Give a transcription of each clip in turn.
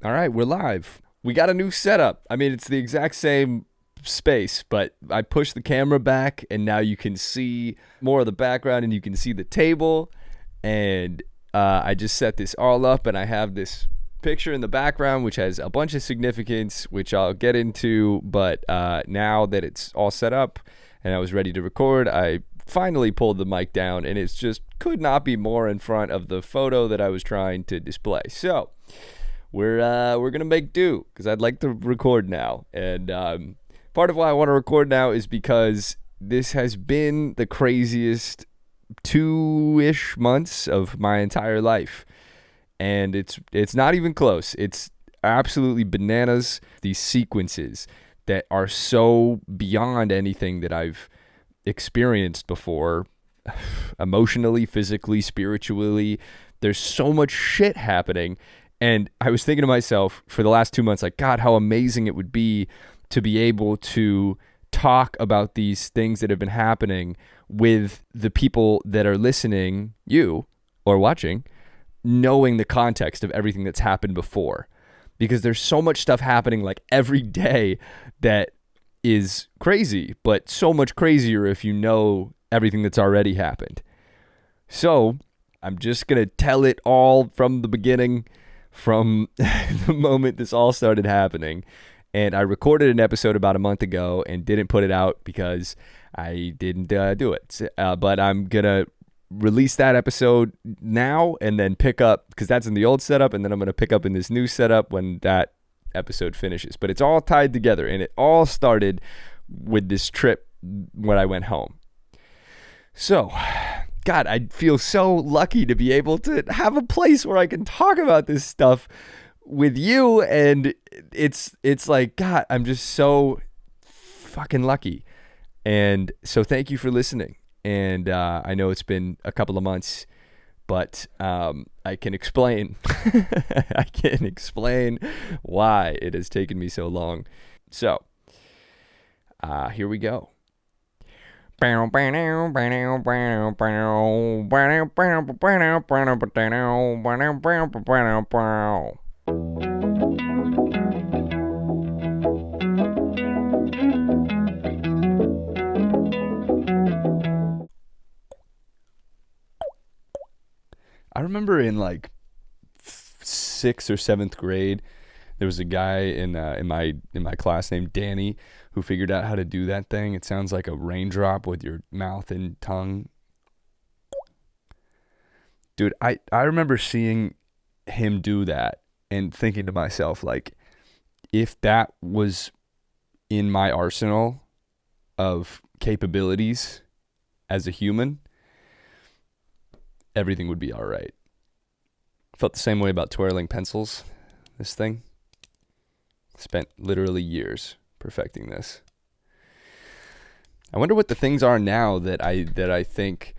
All right, we're live. We got a new setup. I mean, it's the exact same space, but I pushed the camera back and now you can see more of the background and you can see the table. And I just set this all up and I have this picture in the background which has a bunch of significance, which I'll get into. But now that it's all set up and I was ready to record, I finally pulled the mic down and it's just could not be more in front of the photo that I was trying to display. So we're gonna make do because I'd like to record now, and part of why I want to record now is because this has been the craziest 2-ish months of my entire life, and it's not even close. It's absolutely bananas. These sequences that are so beyond anything that I've experienced before, emotionally, physically, spiritually. There's so much shit happening. And I was thinking to myself for the last 2 months, like, God, how amazing it would be to be able to talk about these things that have been happening with the people that are listening, you, or watching, knowing the context of everything that's happened before. Because there's so much stuff happening like every day that is crazy, but so much crazier if you know everything that's already happened. So I'm just going to tell it all from the beginning, from the moment this all started happening. And I recorded an episode about a month ago and didn't put it out because I didn't do it. But I'm going to release that episode now and then pick up, because that's in the old setup, and then I'm going to pick up in this new setup when that episode finishes. But it's all tied together, and it all started with this trip when I went home. So, God, I feel so lucky to be able to have a place where I can talk about this stuff with you, and it's like, God, I'm just so fucking lucky. And so thank you for listening. And I know it's been a couple of months, but I can explain. I can explain why it has taken me so long. So here we go. I remember in like 6th or 7th grade, there was a guy in my class named Danny who figured out how to do that thing. It sounds like a raindrop with your mouth and tongue. Dude, I remember seeing him do that and thinking to myself, like, if that was in my arsenal of capabilities as a human, everything would be all right. Felt the same way about twirling pencils, this thing. Spent literally years perfecting this. I wonder what the things are now that I think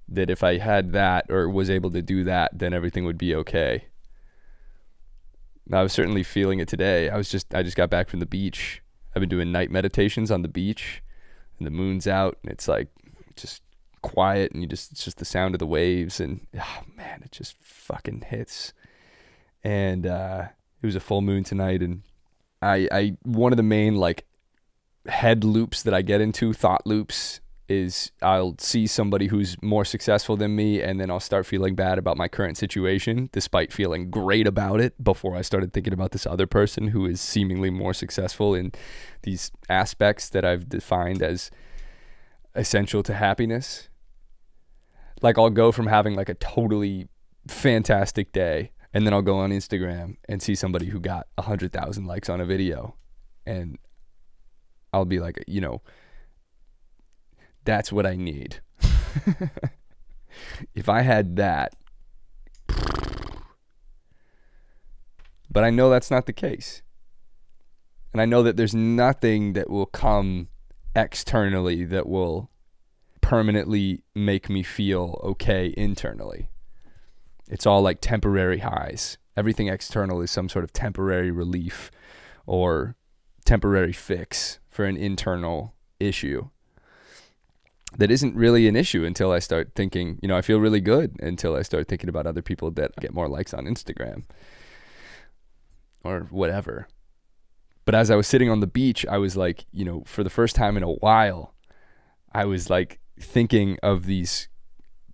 that if I had that or was able to do that, then everything would be okay. I was certainly feeling it today. I just got back from the beach. I've been doing night meditations on the beach, and the moon's out, and it's like just quiet, and it's just the sound of the waves, and oh man, it just fucking hits. And it was a full moon tonight, and I one of the main like head loops that I get into, thought loops, is I'll see somebody who's more successful than me, and then I'll start feeling bad about my current situation despite feeling great about it before I started thinking about this other person who is seemingly more successful in these aspects that I've defined as essential to happiness. Like, I'll go from having like a totally fantastic day, and then I'll go on Instagram and see somebody who got 100,000 likes on a video, and I'll be like, that's what I need. If I had that. But I know that's not the case. And I know that there's nothing that will come externally that will permanently make me feel okay internally. It's all like temporary highs. Everything external is some sort of temporary relief or temporary fix for an internal issue that isn't really an issue until I start thinking, I feel really good until I start thinking about other people that get more likes on Instagram. or whatever. But as I was sitting on the beach, I was like, for the first time in a while, I was like thinking of these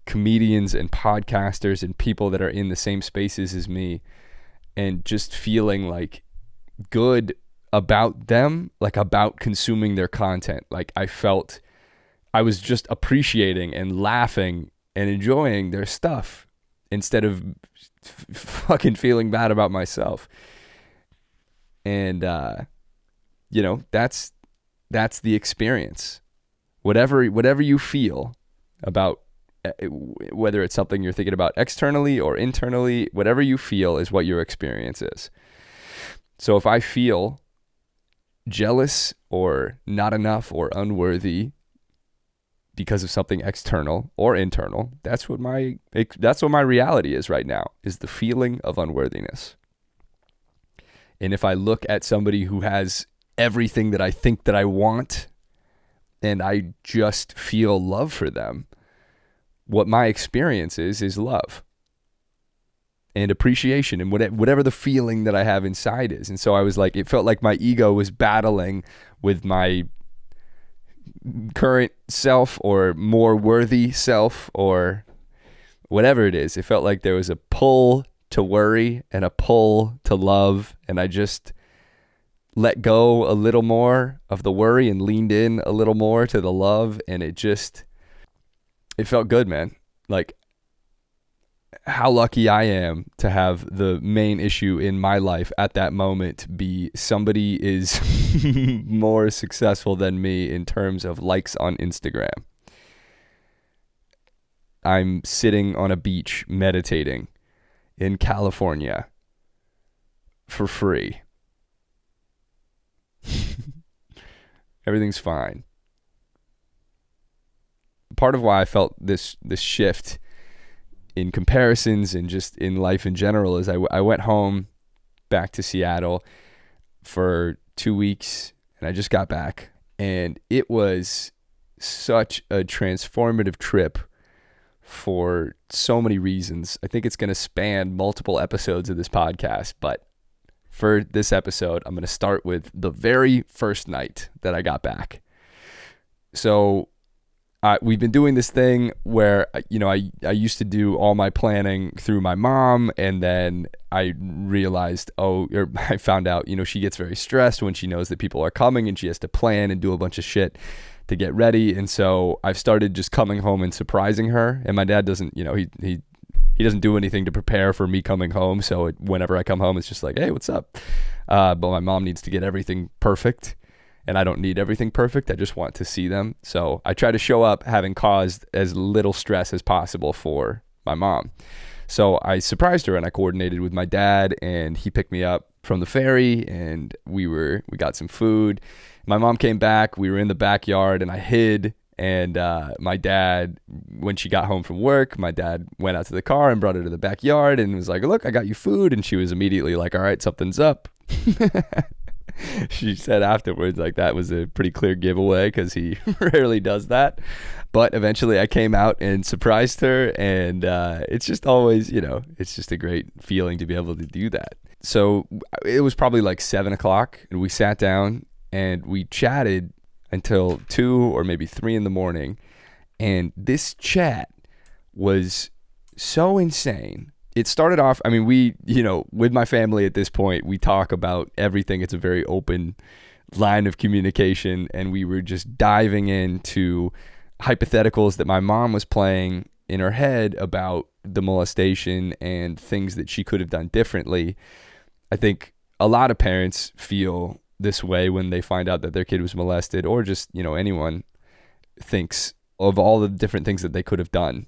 comedians and podcasters and people that are in the same spaces as me, and just feeling like good about them, like about consuming their content. Like I felt I was just appreciating and laughing and enjoying their stuff instead of fucking feeling bad about myself. And that's the experience. Whatever you feel about, whether it's something you're thinking about externally or internally, whatever you feel is what your experience is. So if I feel jealous or not enough or unworthy because of something external or internal, that's what my reality is right now, is the feeling of unworthiness. And if I look at somebody who has everything that I think that I want, and I just feel love for them, what my experience is love and appreciation and whatever the feeling that I have inside is. And so I was like, it felt like my ego was battling with my current self or more worthy self or whatever it is. It felt like there was a pull to worry and a pull to love, and I just let go a little more of the worry and leaned in a little more to the love, and it felt good, man. Like, how lucky I am to have the main issue in my life at that moment be somebody is more successful than me in terms of likes on Instagram. I'm sitting on a beach meditating in California for free. Everything's fine. Part of why I felt this shift in comparisons and just in life in general is I went home back to Seattle for 2 weeks, and I just got back, and it was such a transformative trip for so many reasons. I think it's going to span multiple episodes of this podcast, but for this episode, I'm going to start with the very first night that I got back. So we've been doing this thing where, I used to do all my planning through my mom, and then I realized, I found out, she gets very stressed when she knows that people are coming and she has to plan and do a bunch of shit to get ready. And so I've started just coming home and surprising her. And my dad doesn't, he doesn't do anything to prepare for me coming home. So whenever I come home, it's just like, hey, what's up? But my mom needs to get everything perfect. And I don't need everything perfect. I just want to see them. So I try to show up having caused as little stress as possible for my mom. So I surprised her, and I coordinated with my dad, and he picked me up from the ferry, and we got some food. My mom came back. We were in the backyard, and I hid. And my dad, when she got home from work, my dad went out to the car and brought her to the backyard and was like, look, I got you food. And she was immediately like, all right, something's up. She said afterwards, like, that was a pretty clear giveaway because he rarely does that. But eventually I came out and surprised her, and it's just always, it's just a great feeling to be able to do that. So it was probably like 7:00, and we sat down and we chatted until 2 or maybe 3 in the morning. And this chat was so insane. It started off, we, with my family at this point, we talk about everything. It's a very open line of communication, and we were just diving into hypotheticals that my mom was playing in her head about the molestation and things that she could have done differently. I think a lot of parents feel this way when they find out that their kid was molested, or just, anyone thinks of all the different things that they could have done.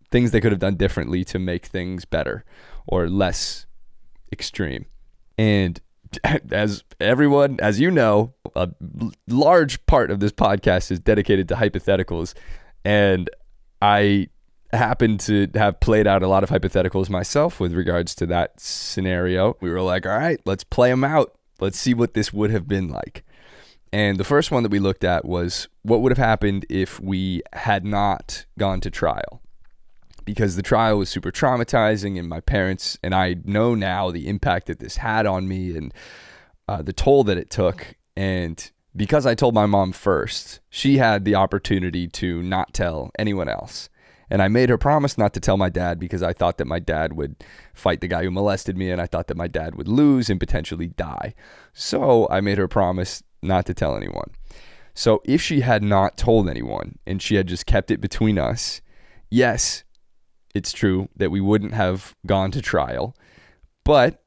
Things they could have done differently to make things better or less extreme. And as everyone, as you know, a large part of this podcast is dedicated to hypotheticals. And I happen to have played out a lot of hypotheticals myself with regards to that scenario. We were like, all right, let's play them out. Let's see what this would have been like. And the first one that we looked at was what would have happened if we had not gone to trial. because the trial was super traumatizing, and my parents and I know now the impact that this had on me and the toll that it took. And because I told my mom first, she had the opportunity to not tell anyone else. And I made her promise not to tell my dad because I thought that my dad would fight the guy who molested me, and I thought that my dad would lose and potentially die. So I made her promise not to tell anyone. So if she had not told anyone and she had just kept it between us, yes, it's true that we wouldn't have gone to trial. But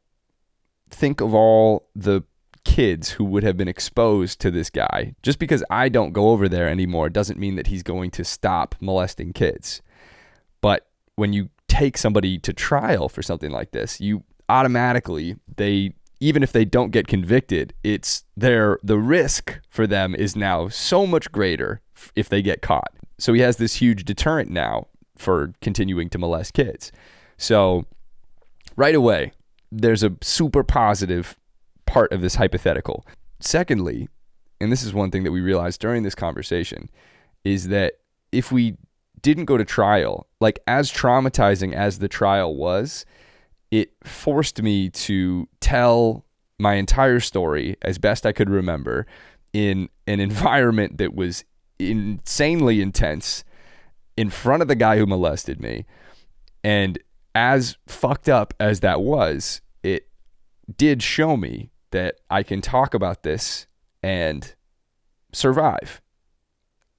think of all the kids who would have been exposed to this guy. Just because I don't go over there anymore doesn't mean that he's going to stop molesting kids. But when you take somebody to trial for something like this, you automatically, even if they don't get convicted, the risk for them is now so much greater if they get caught. So he has this huge deterrent now for continuing to molest kids. So right away, there's a super positive part of this hypothetical. Secondly, and this is one thing that we realized during this conversation, is that if we didn't go to trial, like as traumatizing as the trial was, it forced me to tell my entire story as best I could remember in an environment that was insanely intense in front of the guy who molested me. And as fucked up as that was, it did show me that I can talk about this and survive.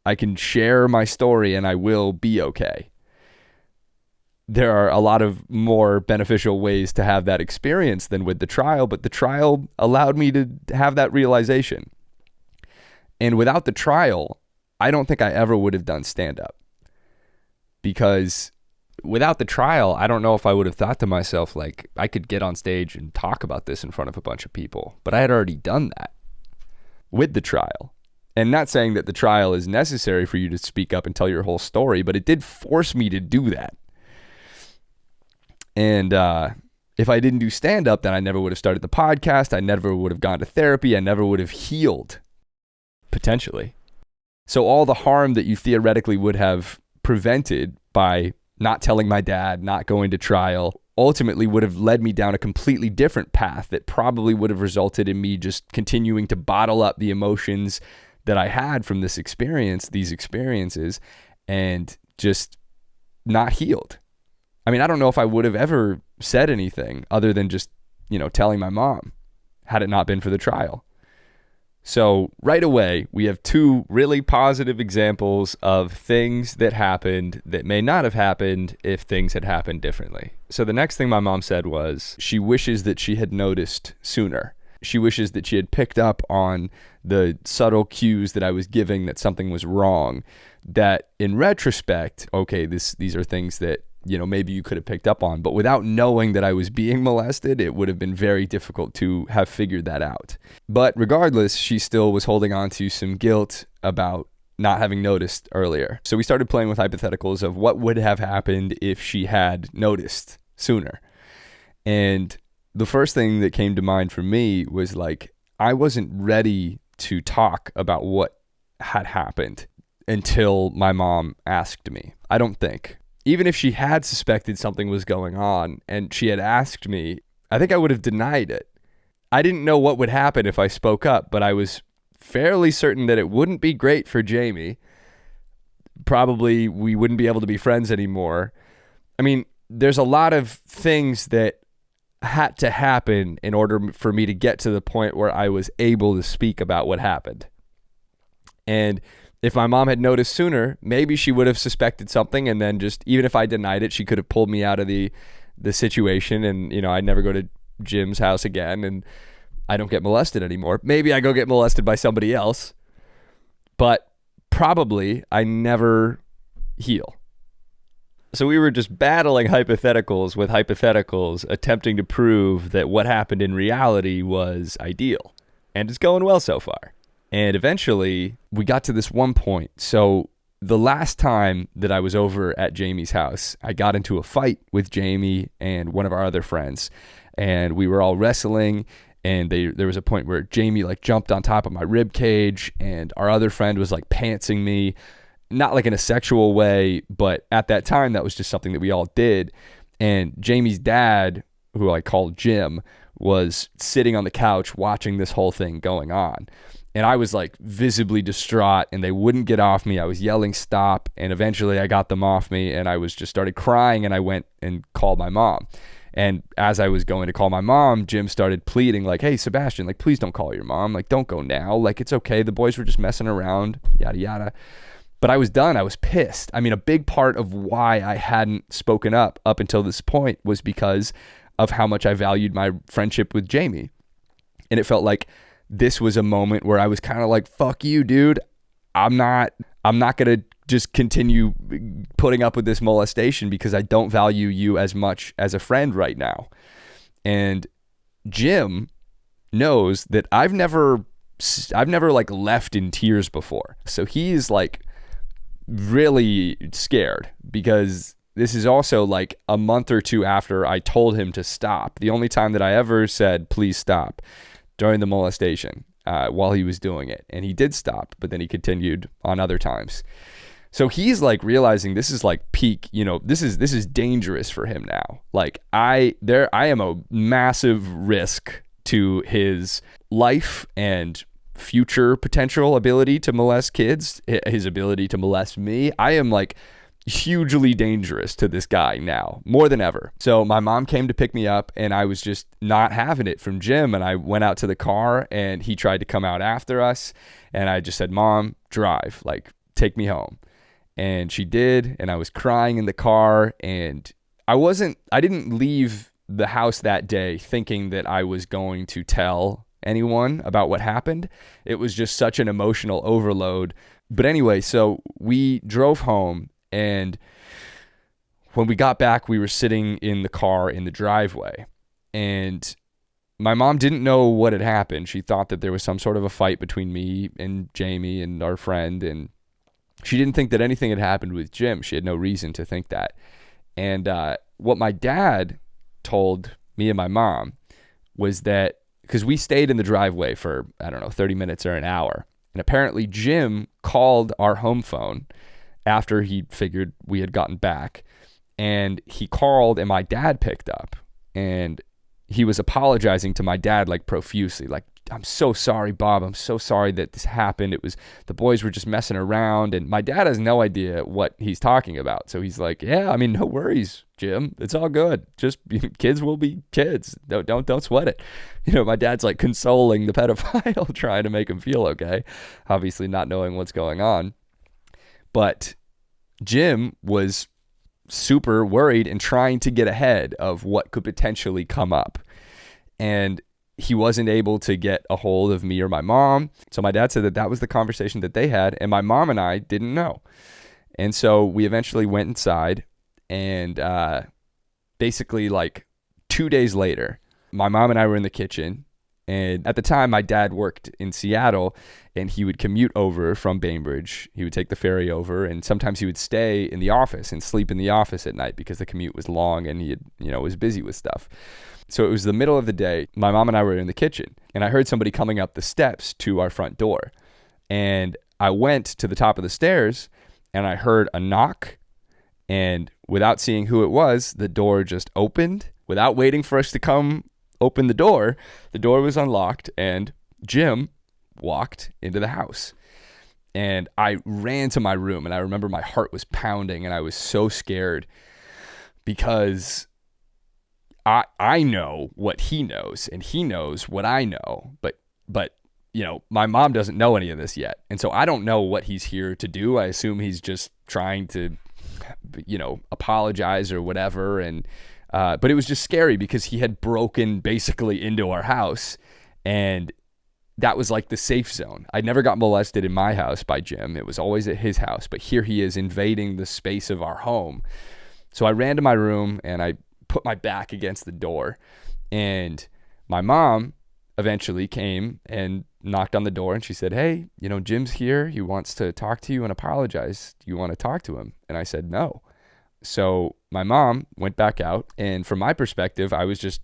I can share my story and I will be okay. There are a lot of more beneficial ways to have that experience than with the trial, but the trial allowed me to have that realization. And without the trial, I don't think I ever would have done stand-up. Because without the trial, I don't know if I would have thought to myself, like, I could get on stage and talk about this in front of a bunch of people. But I had already done that with the trial. And not saying that the trial is necessary for you to speak up and tell your whole story, but it did force me to do that. And if I didn't do stand-up, then I never would have started the podcast. I never would have gone to therapy. I never would have healed, potentially. So all the harm that you theoretically would have prevented by not telling my dad, not going to trial, ultimately would have led me down a completely different path that probably would have resulted in me just continuing to bottle up the emotions that I had from these experiences, and just not healed. I mean, I don't know if I would have ever said anything other than just, telling my mom had it not been for the trial. So right away, we have two really positive examples of things that happened that may not have happened if things had happened differently. So the next thing my mom said was she wishes that she had noticed sooner. She wishes that she had picked up on the subtle cues that I was giving that something was wrong, that in retrospect, okay, these are things that, maybe you could have picked up on, but without knowing that I was being molested, it would have been very difficult to have figured that out. But regardless, she still was holding on to some guilt about not having noticed earlier. So we started playing with hypotheticals of what would have happened if she had noticed sooner. And the first thing that came to mind for me was like, I wasn't ready to talk about what had happened until my mom asked me. I don't think. Even if she had suspected something was going on and she had asked me, I think I would have denied it. I didn't know what would happen if I spoke up, but I was fairly certain that it wouldn't be great for Jamie. Probably we wouldn't be able to be friends anymore. I mean, there's a lot of things that had to happen in order for me to get to the point where I was able to speak about what happened. And if my mom had noticed sooner, maybe she would have suspected something, and then just, even if I denied it, she could have pulled me out of the situation, and, I'd never go to Jim's house again, and I don't get molested anymore. Maybe I go get molested by somebody else, but probably I never heal. So we were just battling hypotheticals with hypotheticals, attempting to prove that what happened in reality was ideal, and it's going well so far. And eventually, we got to this one point. So the last time that I was over at Jamie's house, I got into a fight with Jamie and one of our other friends. And we were all wrestling. And there was a point where Jamie jumped on top of my rib cage. And our other friend was pantsing me. not like in a sexual way, but at that time, that was just something that we all did. And Jamie's dad, who I called Jim, was sitting on the couch watching this whole thing going on. And I was like visibly distraught, and they wouldn't get off me. I was yelling stop, and eventually I got them off me, and I was just started crying, and I went and called my mom. And as I was going to call my mom, Jim started pleading like, hey, Sebastian, like, please don't call your mom. Like, don't go now. Like, it's okay. The boys were just messing around, yada, yada. But I was done. I was pissed. I mean, a big part of why I hadn't spoken up until this point was because of how much I valued my friendship with Jamie. And it felt like this was a moment where I was kind of like, fuck you, dude. I'm not going to just continue putting up with this molestation because I don't value you as much as a friend right now. And Jim knows that I've never like left in tears before. So he's like really scared because this is also like a month or two after I told him to stop. The only time that I ever said, please stop, during the molestation while he was doing it. And he did stop, but then he continued on other times. So he's like realizing this is like peak, this is dangerous for him now. Like I am a massive risk to his life and future potential ability to molest kids, his ability to molest me. I am like hugely dangerous to this guy now, more than ever. So my mom came to pick me up, and I was just not having it from Jim. And I went out to the car, and he tried to come out after us. And I just said, Mom, drive, like, take me home. And she did. And I was crying in the car, and I didn't leave the house that day thinking that I was going to tell anyone about what happened. It was just such an emotional overload. But anyway, so we drove home. And when we got back, we were sitting in the car in the driveway, and my mom didn't know what had happened. She thought that there was some sort of a fight between me and Jamie and our friend, and she didn't think that anything had happened with Jim. She had no reason to think that. And what my dad told me and my mom was that, because we stayed in the driveway for, 30 minutes or an hour, and apparently Jim called our home phone after he figured we had gotten back, and he called, and my dad picked up, and he was apologizing to my dad like profusely, like, I'm so sorry, Bob. I'm so sorry that this happened. It was, the boys were just messing around, and my dad has no idea what he's talking about. So he's like, yeah, I mean, no worries, Jim. It's all good. Just kids will be kids. Don't sweat it. My dad's like consoling the pedophile, trying to make him feel okay, obviously not knowing what's going on. But Jim was super worried and trying to get ahead of what could potentially come up. And he wasn't able to get a hold of me or my mom. So my dad said that was the conversation that they had, and my mom and I didn't know. And so we eventually went inside, and basically like 2 days later, my mom and I were in the kitchen. And at the time, my dad worked in Seattle, and he would commute over from Bainbridge. He would take the ferry over, and sometimes he would stay in the office and sleep in the office at night because the commute was long and he was busy with stuff. So it was the middle of the day. My mom and I were in the kitchen, and I heard somebody coming up the steps to our front door. And I went to the top of the stairs, and I heard a knock. And without seeing who it was, the door just opened. Without waiting for us to come open the door was unlocked, and Jim walked into the house. And I ran to my room, and I remember my heart was pounding, and I was so scared because I know what he knows, and he knows what I know, but my mom doesn't know any of this yet. And so I don't know what he's here to do. I assume he's just trying to, apologize or whatever. And but it was just scary because he had broken basically into our house, and that was like the safe zone. I never got molested in my house by Jim. It was always at his house, but here he is invading the space of our home. So I ran to my room, and I put my back against the door, and my mom eventually came and knocked on the door, and she said, hey, Jim's here. He wants to talk to you and apologize. Do you want to talk to him? And I said, no. So my mom went back out, and from my perspective, I was just,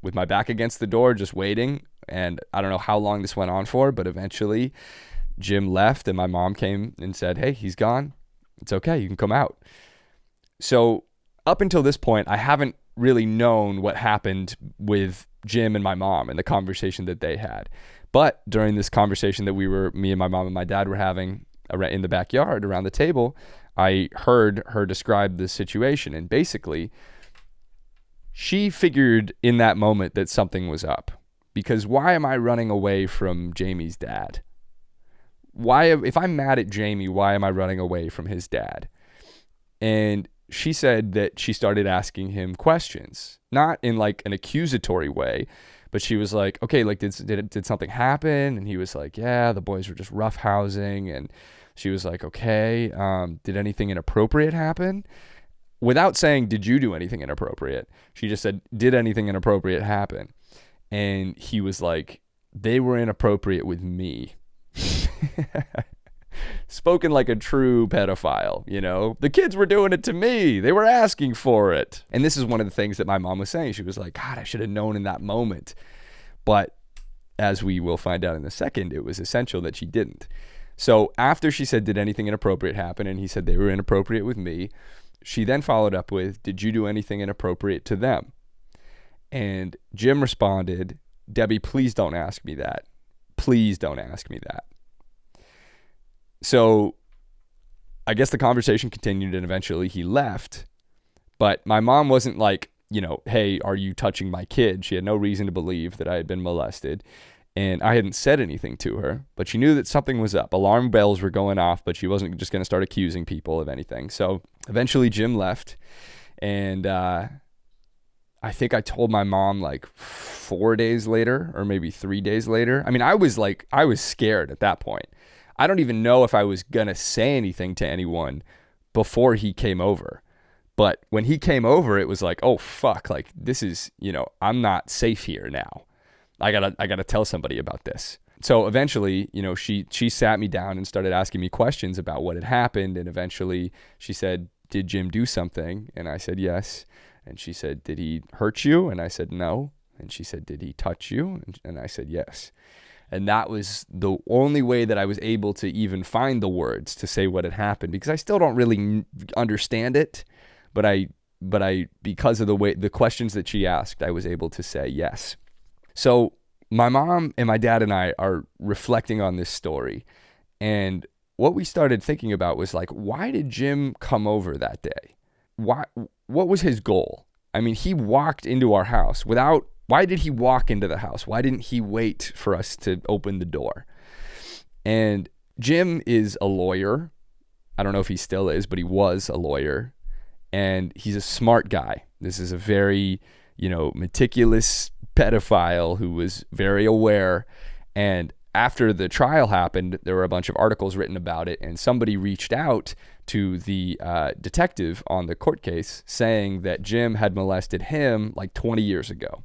with my back against the door, just waiting. And I don't know how long this went on for, but eventually Jim left, and my mom came and said, hey, he's gone. It's okay. You can come out. So up until this point, I haven't really known what happened with Jim and my mom and the conversation that they had. But during this conversation that me and my mom and my dad were having in the backyard around the table, I heard her describe the situation. And basically, she figured in that moment that something was up. Because why am I running away from Jamie's dad? If I'm mad at Jamie, why am I running away from his dad? And she said that she started asking him questions, not in like an accusatory way, but she was like, okay, like did something happen? And he was like, yeah, the boys were just roughhousing. And she was like, okay, did anything inappropriate happen? Without saying, did you do anything inappropriate? She just said, did anything inappropriate happen? And he was like, they were inappropriate with me. Spoken like a true pedophile, you know? The kids were doing it to me. They were asking for it. And this is one of the things that my mom was saying. She was like, God, I should have known in that moment. But as we will find out in a second, it was essential that she didn't. So after she said, did anything inappropriate happen? And he said they were inappropriate with me. She then followed up with, did you do anything inappropriate to them? And Jim responded, Debbie, please don't ask me that. Please don't ask me that. So I guess the conversation continued and eventually he left. But my mom wasn't like, you know, hey, are you touching my kid? She had no reason to believe that I had been molested. And I hadn't said anything to her, but she knew that something was up. Alarm bells were going off, but she wasn't just going to start accusing people of anything. So eventually Jim left. And I think I told my mom like 4 days later or maybe 3 days later. I mean, I was scared at that point. I don't even know if I was going to say anything to anyone before he came over. But when he came over, it was like, oh, fuck, like this is, you know, I'm not safe here now. I gotta tell somebody about this. So eventually, you know, she sat me down and started asking me questions about what had happened. And eventually she said, did Jim do something? And I said, yes. And she said, did he hurt you? And I said, no. And she said, did he touch you? And I said, yes. And that was the only way that I was able to even find the words to say what had happened, because I still don't really understand it. But I, because of the questions that she asked, I was able to say yes. So my mom and my dad and I are reflecting on this story. And what we started thinking about was like, why did Jim come over that day? What was his goal? I mean, he walked into our house why did he walk into the house? Why didn't he wait for us to open the door? And Jim is a lawyer. I don't know if he still is, but he was a lawyer. And he's a smart guy. This is a very, you know, meticulous pedophile who was very aware. And after the trial happened, there were a bunch of articles written about it, and somebody reached out to the detective on the court case saying that Jim had molested him like 20 years ago.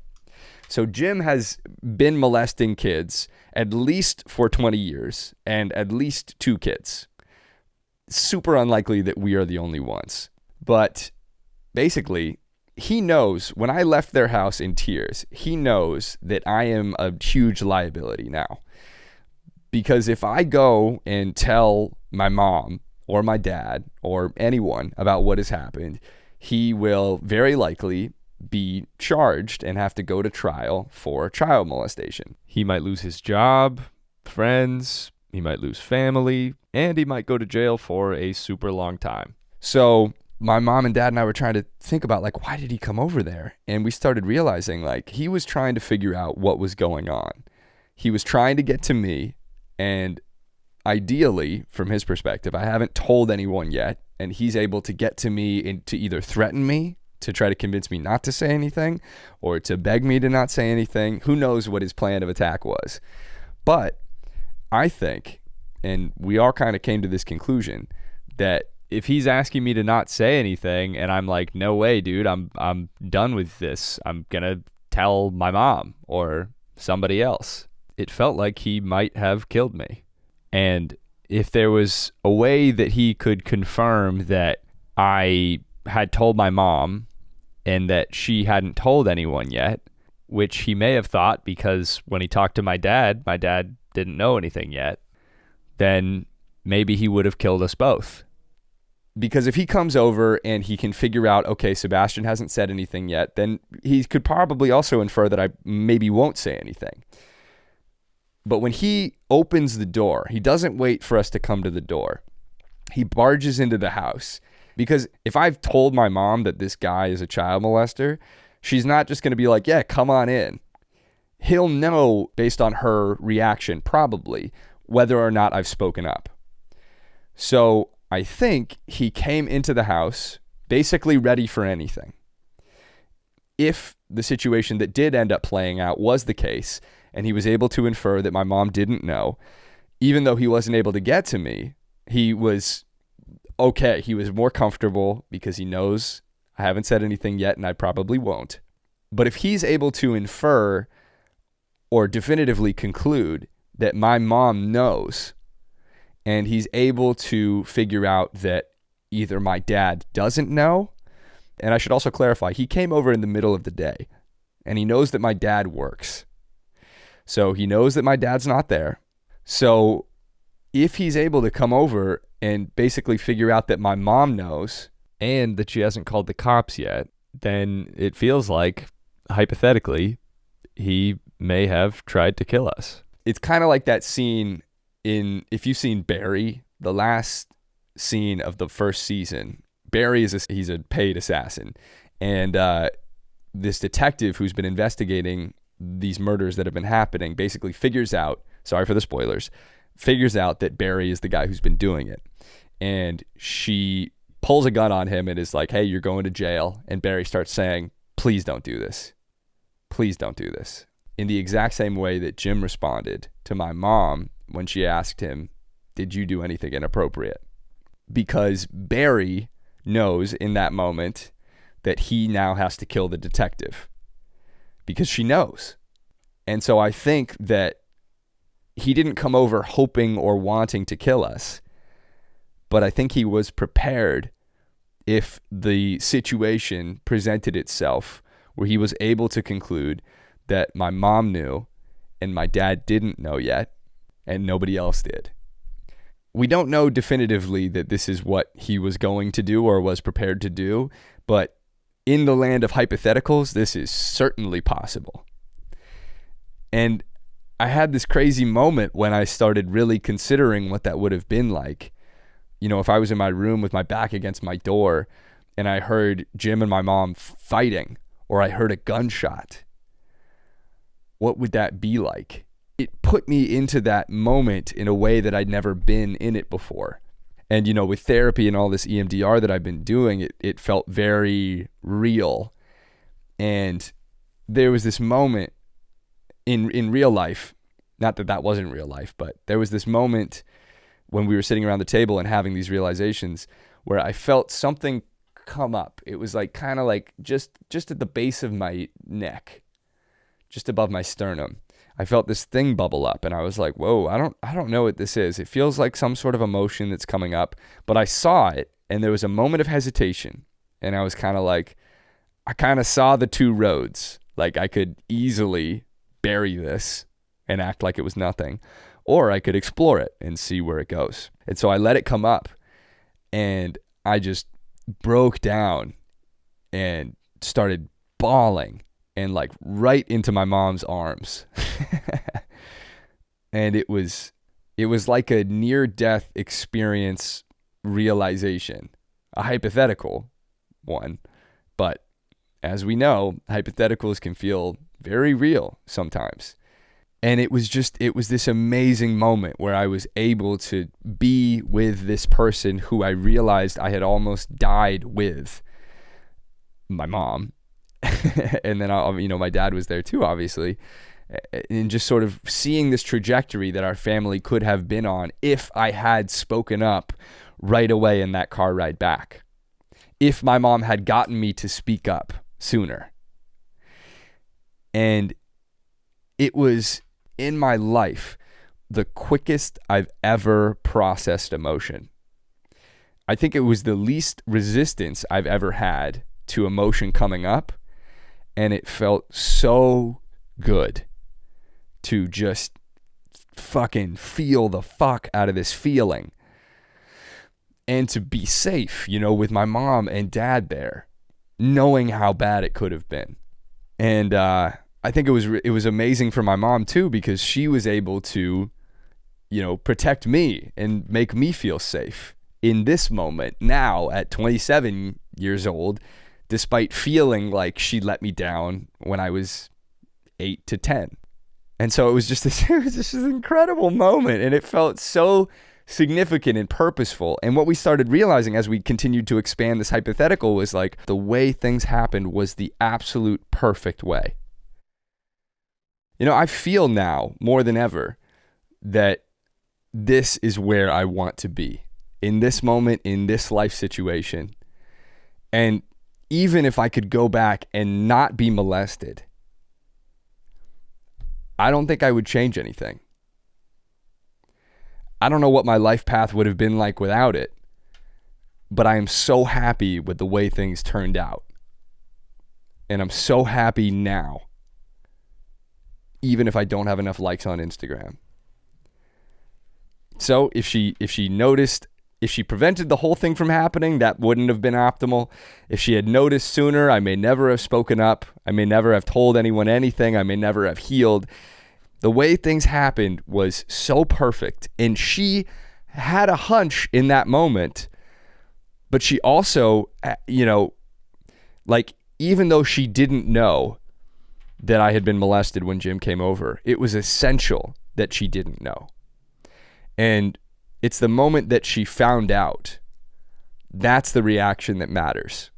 So Jim has been molesting kids at least for 20 years and at least 2 kids. Super unlikely that we are the only ones. But basically, he knows when I left their house in tears, he knows that I am a huge liability now. Because if I go and tell my mom or my dad or anyone about what has happened, he will very likely be charged and have to go to trial for child molestation. He might lose his job, friends, he might lose family, and he might go to jail for a super long time. So my mom and dad and I were trying to think about, like, why did he come over there? And we started realizing, like, he was trying to figure out what was going on. He was trying to get to me, and ideally, from his perspective, I haven't told anyone yet, and he's able to get to me and to either threaten me, to try to convince me not to say anything, or to beg me to not say anything. Who knows what his plan of attack was? But I think, and we all kind of came to this conclusion, that if he's asking me to not say anything and I'm like, no way, dude, I'm done with this, I'm gonna tell my mom or somebody else, it felt like he might have killed me. And if there was a way that he could confirm that I had told my mom and that she hadn't told anyone yet, which he may have thought because when he talked to my dad didn't know anything yet, then maybe he would have killed us both. Because if he comes over and he can figure out, okay, Sebastian hasn't said anything yet, then he could probably also infer that I maybe won't say anything. But when he opens the door, he doesn't wait for us to come to the door. He barges into the house. Because if I've told my mom that this guy is a child molester, she's not just going to be like, yeah, come on in. He'll know based on her reaction, probably, whether or not I've spoken up. So I think he came into the house basically ready for anything. If the situation that did end up playing out was the case, and he was able to infer that my mom didn't know, even though he wasn't able to get to me, he was okay. He was more comfortable because he knows I haven't said anything yet and I probably won't. But if he's able to infer or definitively conclude that my mom knows, and he's able to figure out that either my dad doesn't know, and I should also clarify, he came over in the middle of the day, and he knows that my dad works. So he knows that my dad's not there. So if he's able to come over and basically figure out that my mom knows and that she hasn't called the cops yet, then it feels like, hypothetically, he may have tried to kill us. It's kind of like that scene if you've seen Barry, the last scene of the first season. Barry he's a paid assassin. And this detective who's been investigating these murders that have been happening basically figures out, sorry for the spoilers, figures out that Barry is the guy who's been doing it. And she pulls a gun on him and is like, hey, you're going to jail. And Barry starts saying, please don't do this. Please don't do this. In the exact same way that Jim responded to my mom when she asked him, did you do anything inappropriate? Because Barry knows in that moment that he now has to kill the detective. Because she knows. And so I think that he didn't come over hoping or wanting to kill us, but I think he was prepared if the situation presented itself where he was able to conclude that my mom knew and my dad didn't know yet and nobody else did. We don't know definitively that this is what he was going to do or was prepared to do, but in the land of hypotheticals, this is certainly possible. And I had this crazy moment when I started really considering what that would have been like. You know, if I was in my room with my back against my door and I heard Jim and my mom fighting, or I heard a gunshot, what would that be like? It put me into that moment in a way that I'd never been in it before. And, you know, with therapy and all this EMDR that I've been doing, it felt very real. And there was this moment in real life, not that that wasn't real life, but there was this moment when we were sitting around the table and having these realizations where I felt something come up. It was like kind of like just at the base of my neck, just above my sternum. I felt this thing bubble up and I was like, whoa, I don't know what this is. It feels like some sort of emotion that's coming up, but I saw it and there was a moment of hesitation and I was kind of like, I kind of saw the two roads. Like I could easily bury this and act like it was nothing, or I could explore it and see where it goes. And so I let it come up and I just broke down and started bawling and like right into my mom's arms. And it was like a near-death experience realization, a hypothetical one. But as we know, hypotheticals can feel very real sometimes. And it was this amazing moment where I was able to be with this person who I realized I had almost died with, my mom. And then, my dad was there too, obviously. And just sort of seeing this trajectory that our family could have been on if I had spoken up right away in that car ride back. If my mom had gotten me to speak up sooner. And it was, in my life, the quickest I've ever processed emotion. I think it was the least resistance I've ever had to emotion coming up. And it felt so good to just fucking feel the fuck out of this feeling. and to be safe, with my mom and dad there, knowing how bad it could have been. And I think it was amazing for my mom too, because she was able to, protect me and make me feel safe in this moment now at 27 years old, despite feeling like she let me down when I was 8 to 10. And so it was just this incredible moment, and it felt so significant and purposeful. And what we started realizing as we continued to expand this hypothetical was like the way things happened was the absolute perfect way. I feel now more than ever that this is where I want to be in this moment, in this life situation. And even if I could go back and not be molested, I don't think I would change anything. I don't know what my life path would have been like without it, but I am so happy with the way things turned out. And I'm so happy now, even if I don't have enough likes on Instagram. So if she noticed, if she prevented the whole thing from happening, that wouldn't have been optimal. If she had noticed sooner, I may never have spoken up. I may never have told anyone anything. I may never have healed. The way things happened was so perfect. And she had a hunch in that moment, but she also, even though she didn't know that I had been molested when Jim came over, it was essential that she didn't know. And it's the moment that she found out, that's the reaction that matters.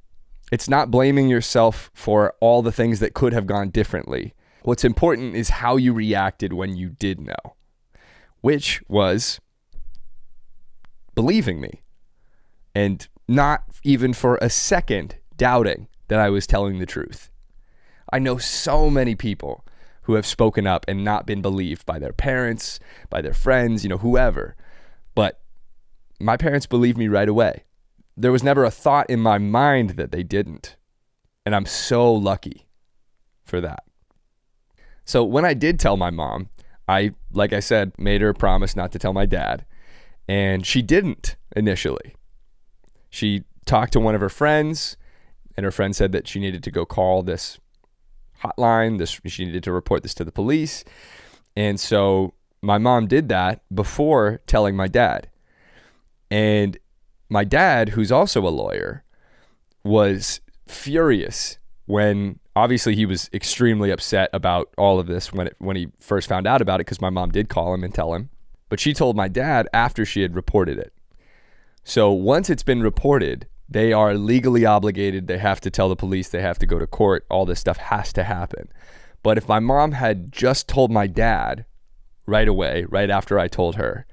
It's not blaming yourself for all the things that could have gone differently. What's important is how you reacted when you did know, which was believing me and not even for a second doubting that I was telling the truth. I know so many people who have spoken up and not been believed by their parents, by their friends, whoever. But my parents believed me right away. There was never a thought in my mind that they didn't. And I'm so lucky for that. So when I did tell my mom, like I said, made her a promise not to tell my dad. And she didn't initially. She talked to one of her friends, and her friend said that she needed to go call this hotline. She needed to report this to the police. And so my mom did that before telling my dad. And my dad, who's also a lawyer, was furious when, obviously he was extremely upset about all of this when he first found out about it, because my mom did call him and tell him. But she told my dad after she had reported it. So once it's been reported, they are legally obligated. They have to tell the police. They have to go to court. All this stuff has to happen. But if my mom had just told my dad right away, right after I told her,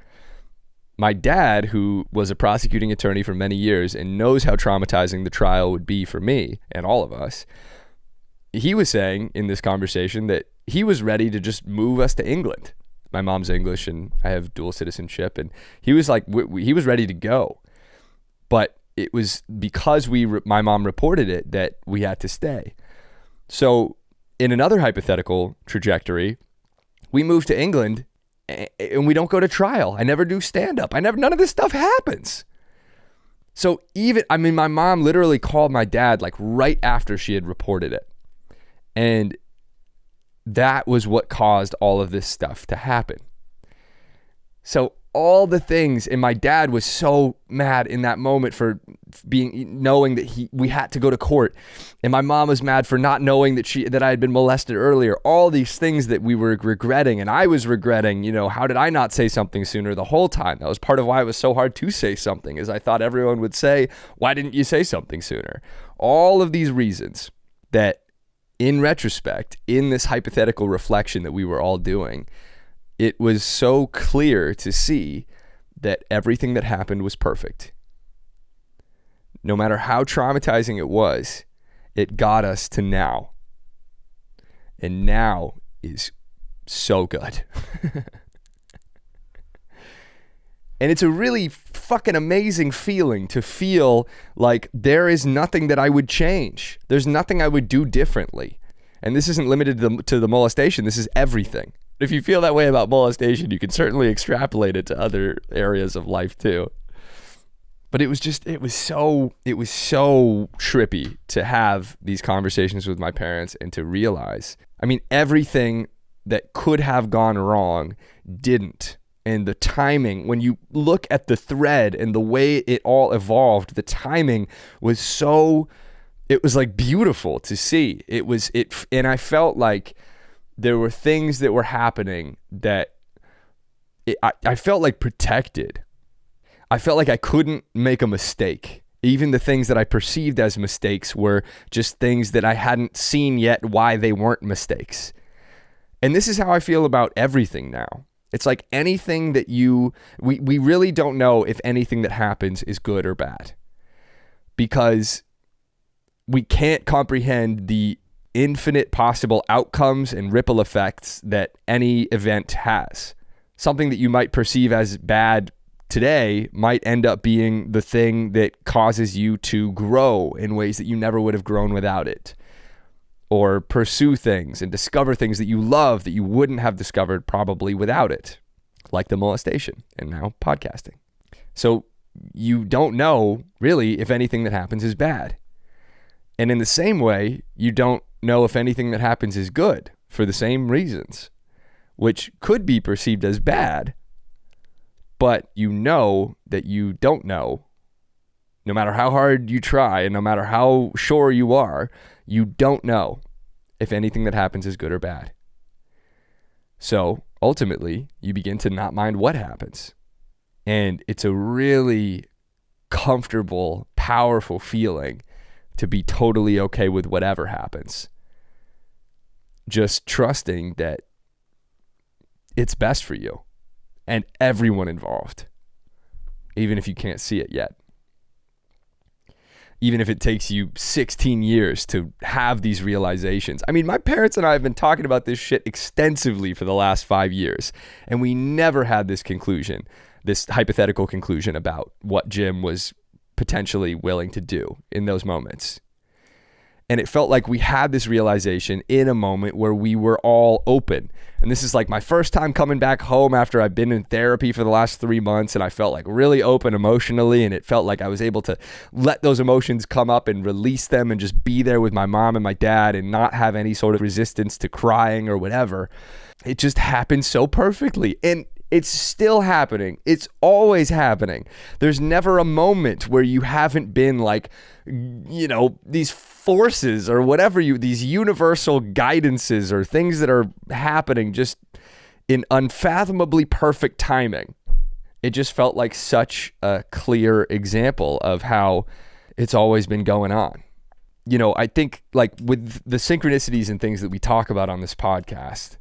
my dad, who was a prosecuting attorney for many years and knows how traumatizing the trial would be for me and all of us, he was saying in this conversation that he was ready to just move us to England. My mom's English and I have dual citizenship. And he was like, he was ready to go. But it was because my mom reported it that we had to stay. So in another hypothetical trajectory, we moved to England and we don't go to trial. I never do stand-up. None of this stuff happens. So my mom literally called my dad like right after she had reported it. And that was what caused all of this stuff to happen. So all the things, and my dad was so mad in that moment for knowing that we had to go to court, and my mom was mad for not knowing that I had been molested earlier. All these things that we were regretting, and I was regretting. How did I not say something sooner the whole time? That was part of why it was so hard to say something, is I thought everyone would say, "Why didn't you say something sooner?" All of these reasons that, in retrospect, in this hypothetical reflection that we were all doing, it was so clear to see that everything that happened was perfect. No matter how traumatizing it was, it got us to now. And now is so good. And it's a really fucking amazing feeling to feel like there is nothing that I would change. There's nothing I would do differently. And this isn't limited to the molestation. This is everything. If you feel that way about molestation, you can certainly extrapolate it to other areas of life too. But it was so trippy to have these conversations with my parents and to realize, I mean, everything that could have gone wrong didn't. And the timing, when you look at the thread and the way it all evolved, the timing was it was like beautiful to see. And I felt like there were things that were happening that I felt like protected. I felt like I couldn't make a mistake. Even the things that I perceived as mistakes were just things that I hadn't seen yet why they weren't mistakes. And this is how I feel about everything now. It's like anything that we really don't know if anything that happens is good or bad, because we can't comprehend the infinite possible outcomes and ripple effects that any event has. Something that you might perceive as bad today might end up being the thing that causes you to grow in ways that you never would have grown without it, or pursue things and discover things that you love that you wouldn't have discovered probably without it, like the molestation and now podcasting. So you don't know really if anything that happens is bad. And in the same way, you don't know if anything that happens is good for the same reasons, which could be perceived as bad, but you know that you don't know. No matter how hard you try and no matter how sure you are, you don't know if anything that happens is good or bad. So ultimately, you begin to not mind what happens. And it's a really comfortable, powerful feeling to be totally okay with whatever happens. Just trusting that it's best for you and everyone involved, even if you can't see it yet. Even if it takes you 16 years to have these realizations. I mean, my parents and I have been talking about this shit extensively for the last 5 years, and we never had this conclusion, this hypothetical conclusion about what Jim was potentially willing to do in those moments. And it felt like we had this realization in a moment where we were all open. And this is like my first time coming back home after I've been in therapy for the last 3 months. And I felt like really open emotionally. And it felt like I was able to let those emotions come up and release them and just be there with my mom and my dad and not have any sort of resistance to crying or whatever. It just happened so perfectly. And it's still happening. It's always happening. There's never a moment where you haven't been like, you know, these forces or whatever these universal guidances or things that are happening just in unfathomably perfect timing. It just felt like such a clear example of how it's always been going on. You know, I think like with the synchronicities and things that we talk about on this podcast,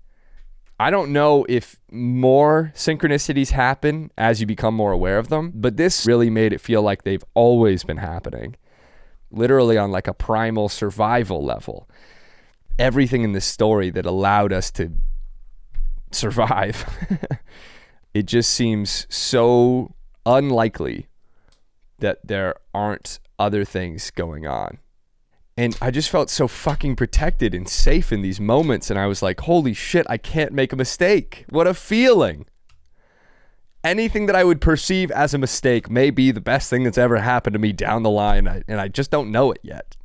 I don't know if more synchronicities happen as you become more aware of them, but this really made it feel like they've always been happening, literally on like a primal survival level. Everything in this story that allowed us to survive, it just seems so unlikely that there aren't other things going on. And I just felt so fucking protected and safe in these moments. And I was like, holy shit, I can't make a mistake. What a feeling. Anything that I would perceive as a mistake may be the best thing that's ever happened to me down the line. And I just don't know it yet.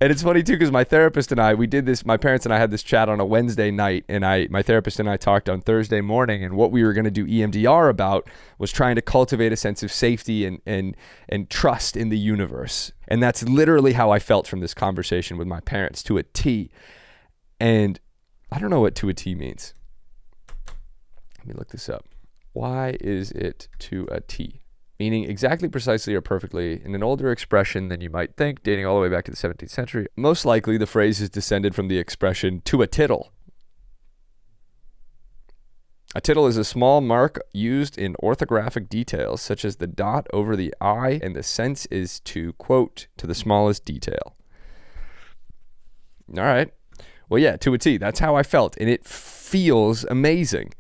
And it's funny too, because my therapist and I, we did this, my parents and I had this chat on a Wednesday night, and my therapist and I talked on Thursday morning, and what we were going to do EMDR about was trying to cultivate a sense of safety and trust in the universe. And that's literally how I felt from this conversation with my parents, to a T. And I don't know what to a T means. Let me look this up. Why is it to a T? Meaning exactly, precisely, or perfectly, in an older expression than you might think, dating all the way back to the 17th century. Most likely, the phrase is descended from the expression to a tittle. A tittle is a small mark used in orthographic details, such as the dot over the I, and the sense is to, quote, to the smallest detail. All right. Well, yeah, to a T. That's how I felt, and it feels amazing.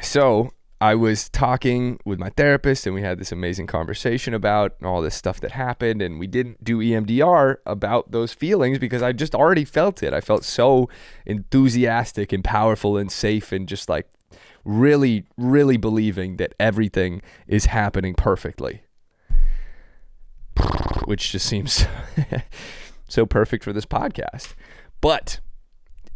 So I was talking with my therapist, and we had this amazing conversation about all this stuff that happened, and we didn't do EMDR about those feelings because I just already felt it. I felt so enthusiastic and powerful and safe and just like really, really believing that everything is happening perfectly. which just seems so perfect for this podcast. But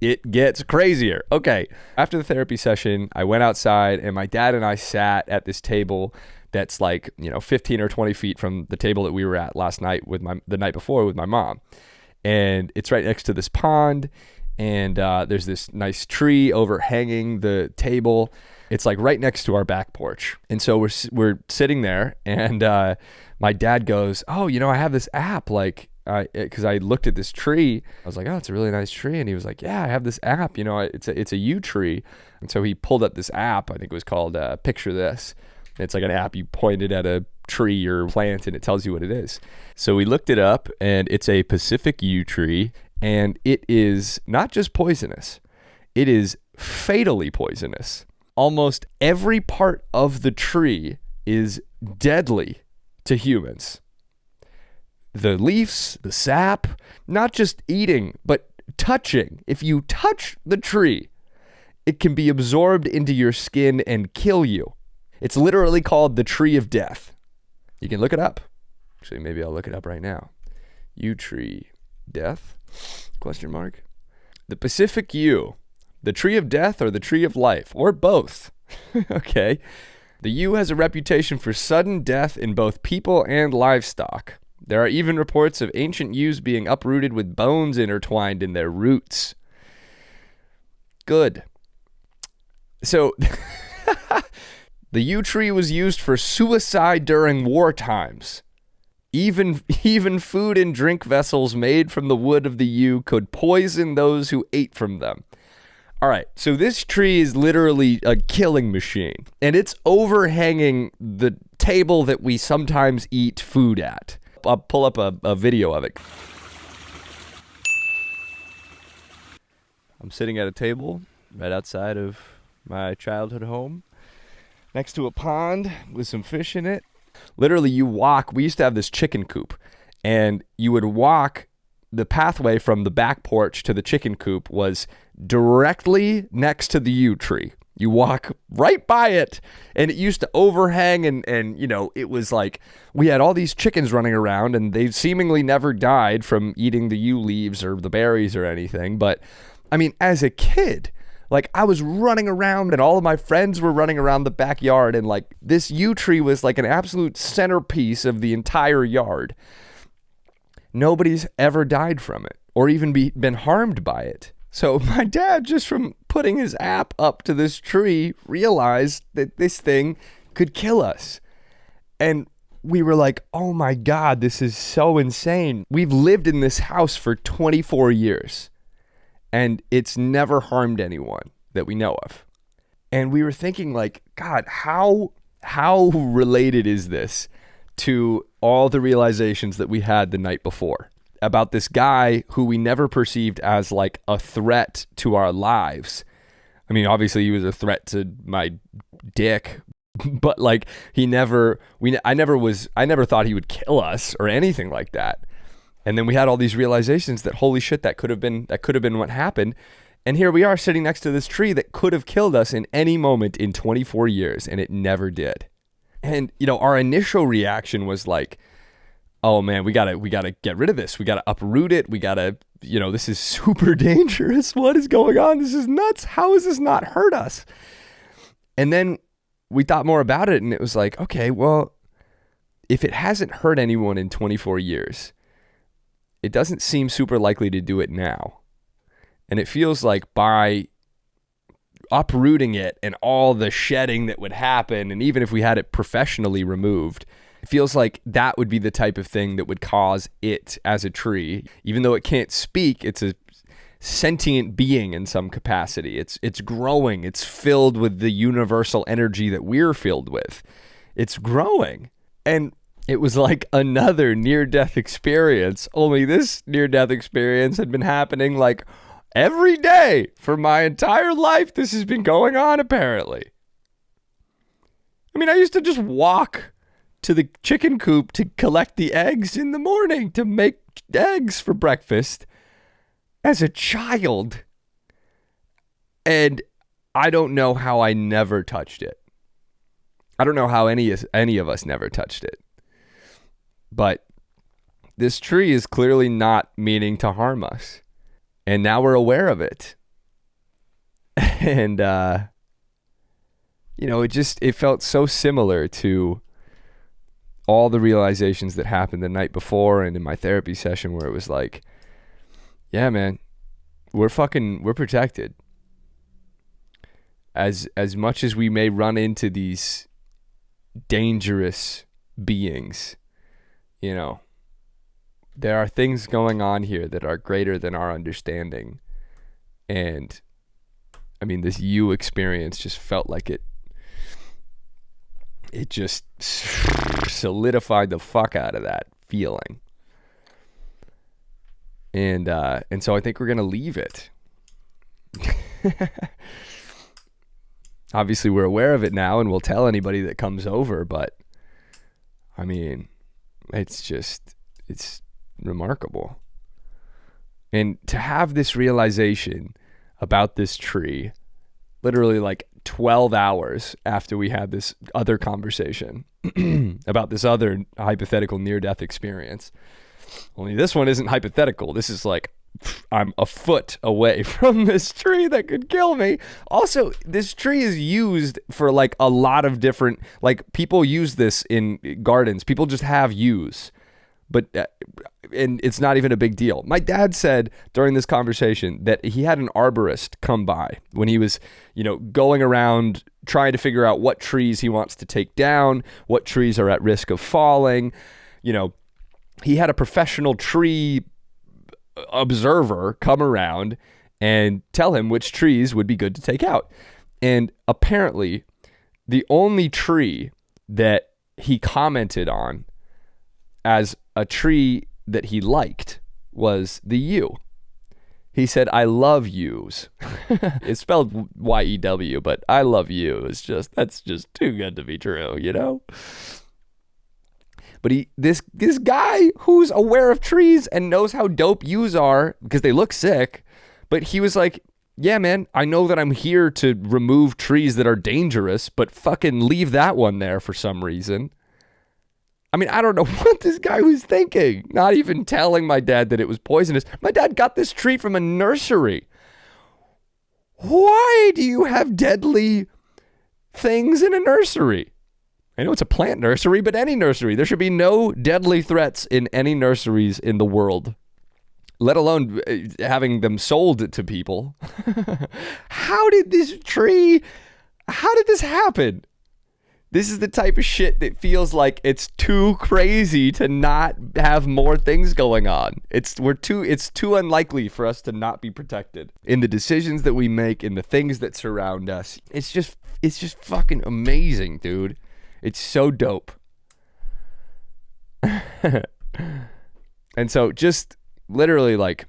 it gets crazier. Okay, after the therapy session, I went outside and my dad and I sat at this table that's like, 15 or 20 feet from the table that we were at last night the night before with my mom. And it's right next to this pond, and there's this nice tree overhanging the table. It's like right next to our back porch. And so we're sitting there, and my dad goes, "Oh, I have this app, like, because I looked at this tree. I was like, oh, it's a really nice tree." And he was like, "Yeah, I have this app, it's a yew tree." And so he pulled up this app. I think it was called Picture This. It's like an app. You point it at a tree or plant and it tells you what it is. So we looked it up, and it's a Pacific yew tree, and it is not just poisonous. It is fatally poisonous. Almost every part of the tree is deadly to humans. The leaves, the sap, not just eating, but touching. If you touch the tree, it can be absorbed into your skin and kill you. It's literally called the tree of death. You can look it up. Actually, maybe I'll look it up right now. Yew tree death? ? The Pacific yew. The tree of death or the tree of life, or both. Okay. The yew has a reputation for sudden death in both people and livestock. There are even reports of ancient yews being uprooted with bones intertwined in their roots. Good. So, the yew tree was used for suicide during war times. Even food and drink vessels made from the wood of the yew could poison those who ate from them. All right, so this tree is literally a killing machine, and it's overhanging the table that we sometimes eat food at. I'll pull up a video of it. I'm sitting at a table right outside of my childhood home, next to a pond with some fish in it. Literally, we used to have this chicken coop, and you would walk, the pathway from the back porch to the chicken coop was directly next to the yew tree. You walk right by it, and it used to overhang, and it was like we had all these chickens running around, and they seemingly never died from eating the yew leaves or the berries or anything. But, I mean, as a kid, like, I was running around, and all of my friends were running around the backyard, and, like, this yew tree was like an absolute centerpiece of the entire yard. Nobody's ever died from it or even been harmed by it. So my dad, just from putting his app up to this tree, realized that this thing could kill us. And we were like, oh my God, this is so insane. We've lived in this house for 24 years, and it's never harmed anyone that we know of. And we were thinking, like, God, how related is this to all the realizations that we had the night before about this guy who we never perceived as like a threat to our lives? I mean, obviously he was a threat to my dick, but like I never thought he would kill us or anything like that. And then we had all these realizations that, holy shit, that could have been what happened. And here we are sitting next to this tree that could have killed us in any moment in 24 years, and it never did. And, our initial reaction was like, oh man, we gotta get rid of this. We gotta uproot it. We gotta, this is super dangerous. What is going on? This is nuts. How has this not hurt us? And then we thought more about it, and it was like, okay, well, if it hasn't hurt anyone in 24 years, it doesn't seem super likely to do it now. And it feels like by uprooting it and all the shedding that would happen, and even if we had it professionally removed, it feels like that would be the type of thing that would cause it as a tree. Even though it can't speak, it's a sentient being in some capacity. It's growing. It's filled with the universal energy that we're filled with. It's growing. And it was like another near-death experience, only this near-death experience had been happening like every day for my entire life. This has been going on, apparently. I mean, I used to just walk to the chicken coop to collect the eggs in the morning to make eggs for breakfast as a child. And I don't know how I never touched it. I don't know how any of us never touched it. But this tree is clearly not meaning to harm us. And now we're aware of it. And, it felt so similar to all the realizations that happened the night before and in my therapy session, where it was like, yeah, man, we're protected. As much as we may run into these dangerous beings, there are things going on here that are greater than our understanding. And I mean, this you experience just felt like it just solidified the fuck out of that feeling. And so I think we're going to leave it. Obviously, we're aware of it now, and we'll tell anybody that comes over, but I mean, it's remarkable. And to have this realization about this tree, literally like 12 hours after we had this other conversation about this other hypothetical near-death experience. Only this one isn't hypothetical. This is like, I'm a foot away from this tree that could kill me. Also, this tree is used for like a lot of different, like people use this in gardens. People just have yews, but and it's not even a big deal. My dad said during this conversation that he had an arborist come by when he was, going around trying to figure out what trees he wants to take down, what trees are at risk of falling. He had a professional tree observer come around and tell him which trees would be good to take out. And apparently the only tree that he commented on as a tree that he liked was the yew. He said, I love yews. It's spelled Y-E-W, but I love yew. That's just too good to be true, But this guy who's aware of trees and knows how dope yews are because they look sick, but he was like, yeah, man, I know that I'm here to remove trees that are dangerous, but fucking leave that one there for some reason. I mean, I don't know what this guy was thinking. Not even telling my dad that it was poisonous. My dad got this tree from a nursery. Why do you have deadly things in a nursery? I know it's a plant nursery, but any nursery. There should be no deadly threats in any nurseries in the world, let alone having them sold to people. How did this happen? This is the type of shit that feels like it's too crazy to not have more things going on. It's too unlikely for us to not be protected in the decisions that we make, in the things that surround us. It's just fucking amazing, dude. It's so dope. And so just literally like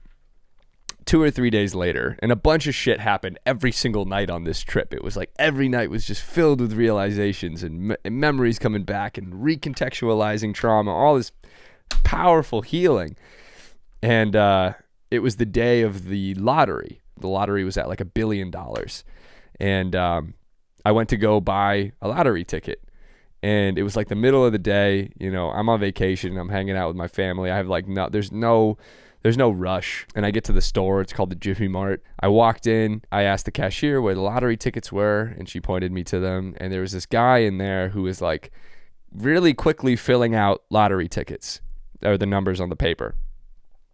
2 or 3 days later, and a bunch of shit happened every single night on this trip. It was like every night was just filled with realizations and memories coming back and recontextualizing trauma, all this powerful healing. And it was the day of the lottery. The lottery was at like $1 billion. And I went to go buy a lottery ticket. And it was like the middle of the day, I'm on vacation, I'm hanging out with my family. I have like there's no rush. And I get to the store, it's called the Jiffy Mart. I walked in, I asked the cashier where the lottery tickets were, and she pointed me to them. And there was this guy in there who was like really quickly filling out lottery tickets, or the numbers on the paper.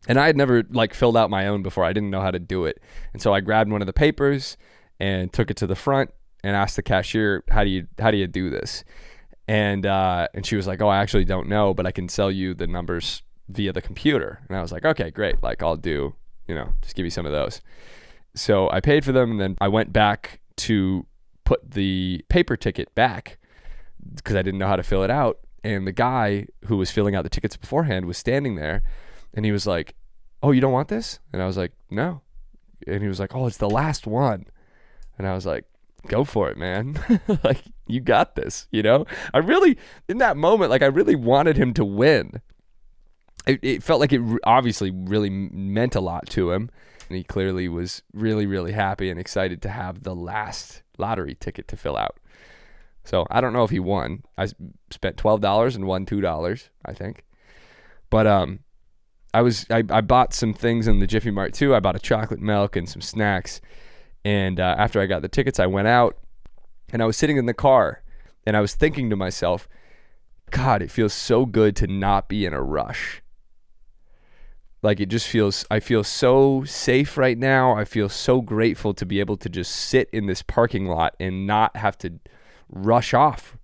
And I had never like filled out my own before. I didn't know how to do it. And so I grabbed one of the papers and took it to the front and asked the cashier, how do you do this? And she was like, oh, I actually don't know, but I can sell you the numbers via the computer. And I was like, okay, great. Like I'll do, just give me some of those. So I paid for them, and then I went back to put the paper ticket back because I didn't know how to fill it out. And the guy who was filling out the tickets beforehand was standing there, and he was like, oh, you don't want this? And I was like, no. And he was like, oh, it's the last one. And I was like, go for it, man. Like, you got this, I really, in that moment, like I really wanted him to win. It felt like it obviously really meant a lot to him. And he clearly was really, really happy and excited to have the last lottery ticket to fill out. So I don't know if he won. I spent $12 and won $2, I think. But I bought some things in the Jiffy Mart too. I bought a chocolate milk and some snacks. And after I got the tickets, I went out and I was sitting in the car and I was thinking to myself, God, it feels so good to not be in a rush. Like I feel so safe right now. I feel so grateful to be able to just sit in this parking lot and not have to rush off.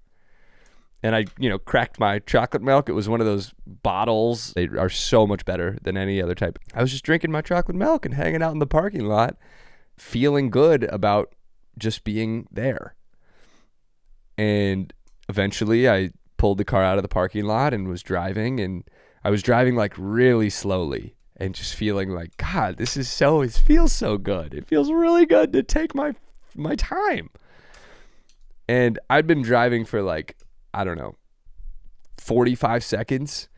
And I, cracked my chocolate milk. It was one of those bottles. They are so much better than any other type. I was just drinking my chocolate milk and hanging out in the parking lot, feeling good about just being there. And eventually I pulled the car out of the parking lot and was driving, and I was driving like really slowly and just feeling like, God, it feels so good. It feels really good to take my time. And I'd been driving for like, I don't know, 45 seconds.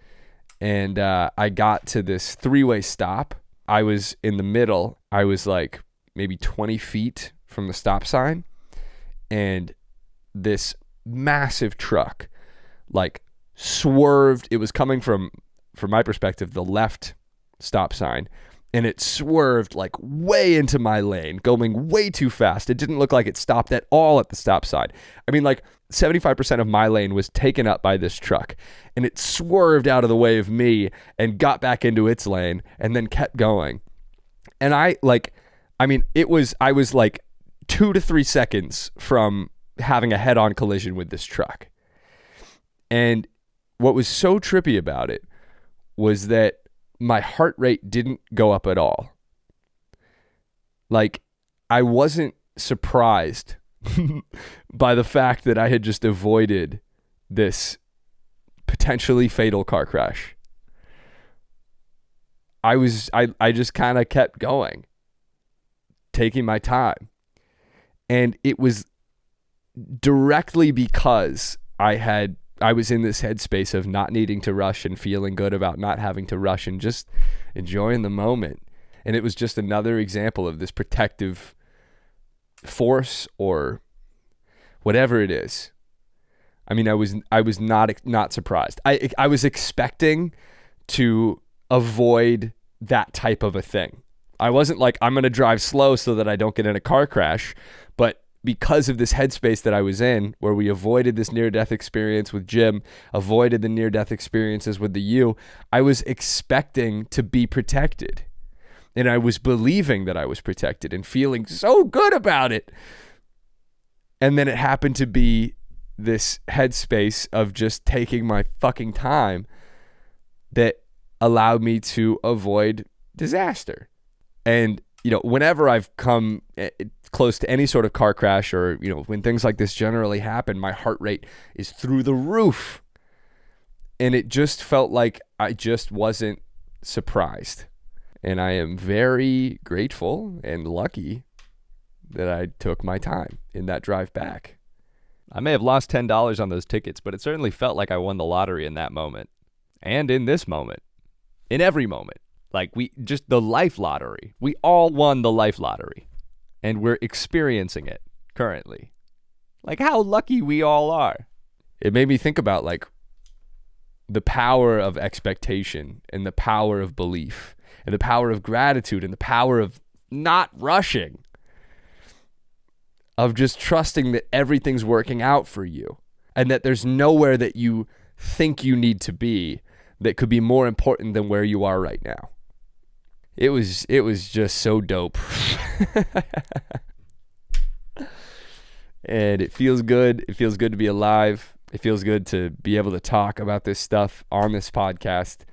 And I got to this 3-way stop. I was in the middle. I was like maybe 20 feet from the stop sign. And this massive truck like swerved. It was coming from my perspective, the left stop sign. And it swerved like way into my lane, going way too fast. It didn't look like it stopped at all at the stop sign. I mean, like 75% of my lane was taken up by this truck, and it swerved out of the way of me and got back into its lane and then kept going. And I was like 2 to 3 seconds from having a head-on collision with this truck. And what was so trippy about it was that my heart rate didn't go up at all. Like, I wasn't surprised by the fact that I had just avoided this potentially fatal car crash. I just kind of kept going, taking my time. And it was directly because I was in this headspace of not needing to rush and feeling good about not having to rush and just enjoying the moment. And it was just another example of this protective force or whatever it is. I mean, I was not surprised. I was expecting to avoid that type of a thing. I wasn't like, I'm going to drive slow so that I don't get in a car crash, but because of this headspace that I was in, where we avoided this near-death experience with Jim, avoided the near-death experiences with the U, I was expecting to be protected. And I was believing that I was protected and feeling so good about it. And then it happened to be this headspace of just taking my fucking time that allowed me to avoid disaster. And, whenever I've come close to any sort of car crash or, when things like this generally happen, my heart rate is through the roof. And it just felt like I just wasn't surprised. And I am very grateful and lucky that I took my time in that drive back. I may have lost $10 on those tickets, but it certainly felt like I won the lottery in that moment. And in this moment. In every moment. Like the life lottery. We all won the life lottery. And we're experiencing it currently. Like how lucky we all are. It made me think about like the power of expectation and the power of belief and the power of gratitude and the power of not rushing. Of just trusting that everything's working out for you and that there's nowhere that you think you need to be that could be more important than where you are right now. It was just so dope. And it feels good. It feels good to be alive. It feels good to be able to talk about this stuff on this podcast.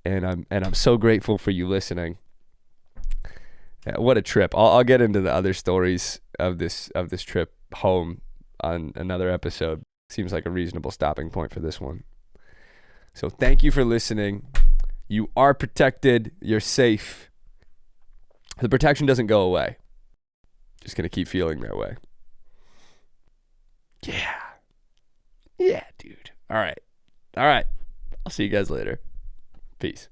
And I'm so grateful for you listening. What a trip. I'll get into the other stories of this trip home on another episode. Seems like a reasonable stopping point for this one. So thank you for listening. You are protected. You're safe. The protection doesn't go away. Just going to keep feeling that way. Yeah. Yeah, dude. All right. I'll see you guys later. Peace.